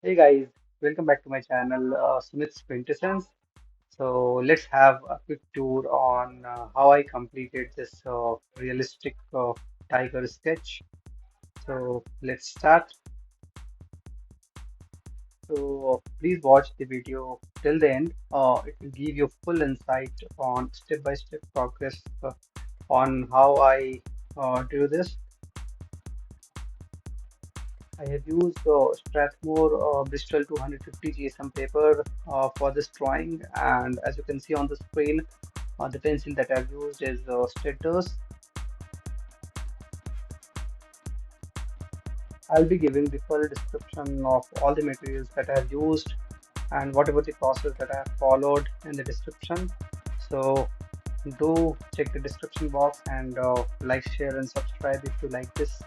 Hey guys, welcome back to my channel, Sumit's Quintessence. So let's have a quick tour on how I completed this realistic tiger sketch. So let's start. So please watch the video till the end. It will give you full insight on step-by-step progress on how I do this. I have used Strathmore Bristol 250 GSM paper for this drawing, and as you can see on the screen, the pencil that I've used is Status. I'll be giving the full description of all the materials that I've used and whatever the process that I've followed in the description. So do check the description box and like, share, and subscribe if you like this.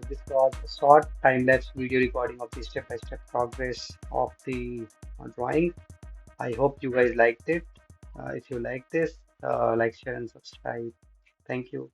this was a short time-lapse video recording of the step-by-step progress of the drawing. I hope you guys liked it. If you like this, like, share, and subscribe. Thank you.